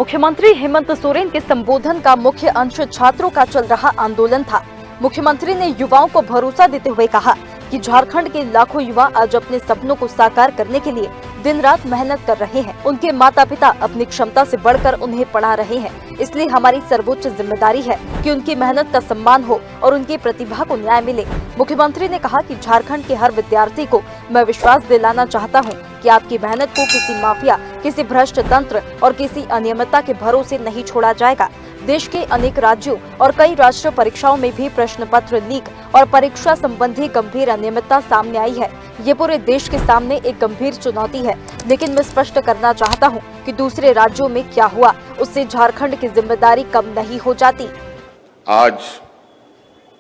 मुख्यमंत्री हेमंत सोरेन के संबोधन का मुख्य अंश छात्रों का चल रहा आंदोलन था। मुख्यमंत्री ने युवाओं को भरोसा देते हुए कहा कि झारखंड के लाखों युवा आज अपने सपनों को साकार करने के लिए दिन रात मेहनत कर रहे हैं। उनके माता पिता अपनी क्षमता से बढ़कर उन्हें पढ़ा रहे हैं, इसलिए हमारी सर्वोच्च जिम्मेदारी है कि उनकी मेहनत का सम्मान हो और उनकी प्रतिभा को न्याय मिले। मुख्यमंत्री ने कहा कि झारखंड के हर विद्यार्थी को मैं विश्वास दिलाना चाहता हूं कि आपकी मेहनत को किसी माफिया, किसी भ्रष्ट तंत्र और किसी अनियमितता के भरोसे नहीं छोड़ा जाएगा। देश के अनेक राज्यों और कई राष्ट्रीय परीक्षाओं में भी प्रश्न पत्र लीक और परीक्षा संबंधी गंभीर अनियमितता सामने आई है। ये पूरे देश के सामने एक गंभीर चुनौती है, लेकिन मैं स्पष्ट करना चाहता हूं कि दूसरे राज्यों में क्या हुआ उससे झारखंड की जिम्मेदारी कम नहीं हो जाती।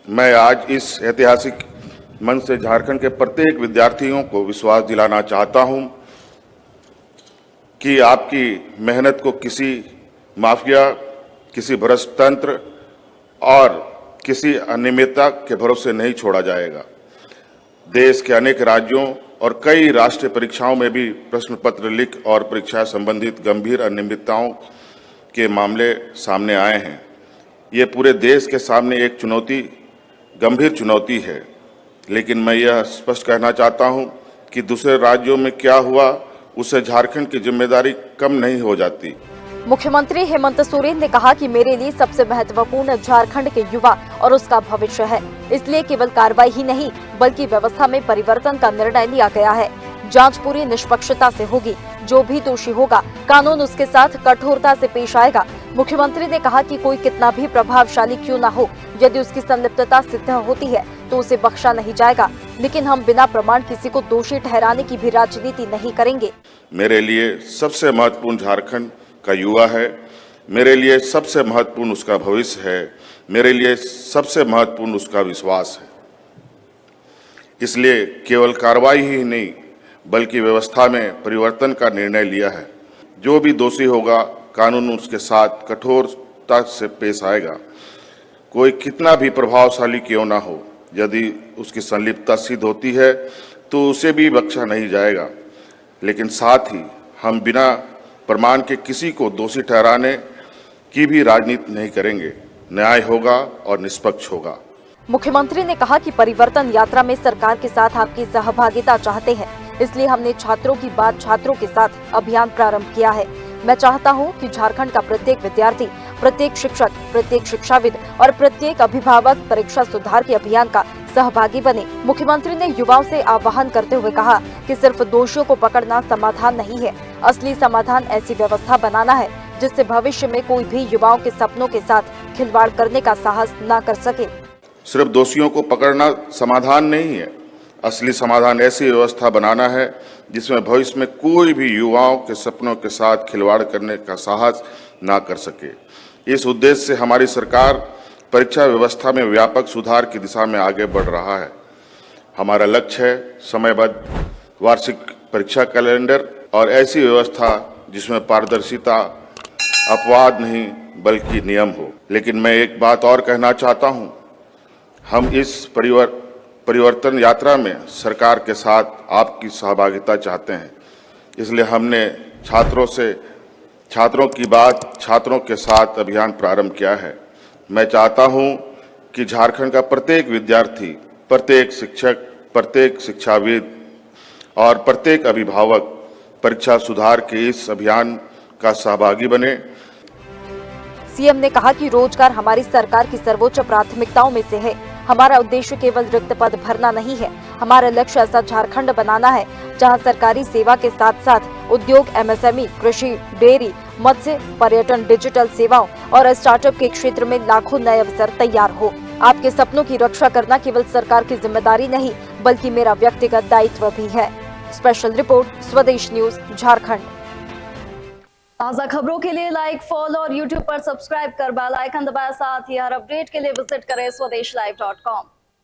मैं आज इस ऐतिहासिक मंच से झारखंड के प्रत्येक विद्यार्थियों को विश्वास दिलाना चाहता हूं कि आपकी मेहनत को किसी माफिया, किसी भ्रष्ट तंत्र और किसी अनियमितता के भरोसे नहीं छोड़ा जाएगा। देश के अनेक राज्यों और कई राष्ट्रीय परीक्षाओं में भी प्रश्न पत्र लीक और परीक्षा संबंधित गंभीर अनियमितताओं के मामले सामने आए हैं। ये पूरे देश के सामने एक गंभीर चुनौती है, लेकिन मैं यह स्पष्ट कहना चाहता हूं कि दूसरे राज्यों में क्या हुआ उससे झारखंड की जिम्मेदारी कम नहीं हो जाती। मुख्यमंत्री हेमंत सोरेन ने कहा कि मेरे लिए सबसे महत्वपूर्ण झारखंड के युवा और उसका भविष्य है, इसलिए केवल कार्रवाई ही नहीं बल्कि व्यवस्था में परिवर्तन का निर्णय लिया गया है। जांच पूरी निष्पक्षता से होगी, जो भी दोषी होगा कानून उसके साथ कठोरता से पेश आएगा। मुख्यमंत्री ने कहा कि कोई कितना भी प्रभावशाली क्यों न हो, यदि उसकी संलिप्तता सिद्ध होती है तो उसे बख्शा नहीं जाएगा, लेकिन हम बिना प्रमाण किसी को दोषी ठहराने की भी राजनीति नहीं करेंगे। मेरे लिए सबसे महत्वपूर्ण झारखंड का युवा है, मेरे लिए सबसे महत्वपूर्ण उसका भविष्य है, मेरे लिए सबसे महत्वपूर्ण उसका विश्वास है। इसलिए केवल कार्रवाई ही नहीं बल्कि व्यवस्था में परिवर्तन का निर्णय लिया है। जो भी दोषी होगा कानून उसके साथ कठोरता से पेश आएगा। कोई कितना भी प्रभावशाली क्यों ना हो, यदि उसकी संलिप्तता सिद्ध होती है तो उसे भी बख्शा नहीं जाएगा, लेकिन साथ ही हम बिना प्रमाण के किसी को दोषी ठहराने की भी राजनीति नहीं करेंगे। न्याय होगा और निष्पक्ष होगा। मुख्यमंत्री ने कहा कि परिवर्तन यात्रा में सरकार के साथ आपकी सहभागिता चाहते हैं, इसलिए हमने छात्रों की बात छात्रों के साथ अभियान प्रारंभ किया है। मैं चाहता हूं कि झारखंड का प्रत्येक विद्यार्थी, प्रत्येक शिक्षक, प्रत्येक शिक्षाविद और प्रत्येक अभिभावक परीक्षा सुधार के अभियान का सहभागी बने। मुख्यमंत्री ने युवाओं से आह्वान करते हुए कहा कि सिर्फ दोषियों को पकड़ना समाधान नहीं है, असली समाधान ऐसी व्यवस्था बनाना है जिससे भविष्य में कोई भी युवाओं के सपनों के साथ खिलवाड़ करने का साहस न कर सके। सिर्फ दोषियों को पकड़ना समाधान नहीं है, असली समाधान ऐसी व्यवस्था बनाना है जिसमें भविष्य में कोई भी युवाओं के सपनों के साथ खिलवाड़ करने का साहस ना कर सके। इस उद्देश्य से हमारी सरकार परीक्षा व्यवस्था में व्यापक सुधार की दिशा में आगे बढ़ रहा है। हमारा लक्ष्य है समयबद्ध वार्षिक परीक्षा कैलेंडर और ऐसी व्यवस्था जिसमें पारदर्शिता, अपवाद नहीं बल्कि नियम हो। लेकिन मैं एक बात और कहना चाहता हूं, हम इस परिवर्तन यात्रा में सरकार के साथ आपकी सहभागिता चाहते हैं। इसलिए हमने छात्रों की बात छात्रों के साथ अभियान प्रारंभ किया है। मैं चाहता हूं कि झारखंड का प्रत्येक विद्यार्थी, प्रत्येक शिक्षक, प्रत्येक शिक्षाविद और प्रत्येक अभिभावक परीक्षा सुधार के इस अभियान का सहभागी बने। सीएम ने कहा कि रोजगार हमारी सरकार की सर्वोच्च प्राथमिकताओं में से है। हमारा उद्देश्य केवल रिक्त पद भरना नहीं है, हमारा लक्ष्य ऐसा झारखंड बनाना है जहां सरकारी सेवा के साथ साथ उद्योग, एमएसएमई, कृषि, डेयरी, मत्स्य, पर्यटन, डिजिटल सेवाओं और स्टार्टअप के क्षेत्र में लाखों नए अवसर तैयार हो। आपके सपनों की रक्षा करना केवल सरकार की जिम्मेदारी नहीं बल्कि मेरा व्यक्तिगत दायित्व भी है। स्पेशल रिपोर्ट, स्वदेश न्यूज, झारखंड। ताज़ा खबरों के लिए लाइक, फॉलो और यूट्यूब पर सब्सक्राइब कर बेल आइकन दबाएं। साथ ही हर अपडेट के लिए विजिट करें स्वदेशलाइव.com।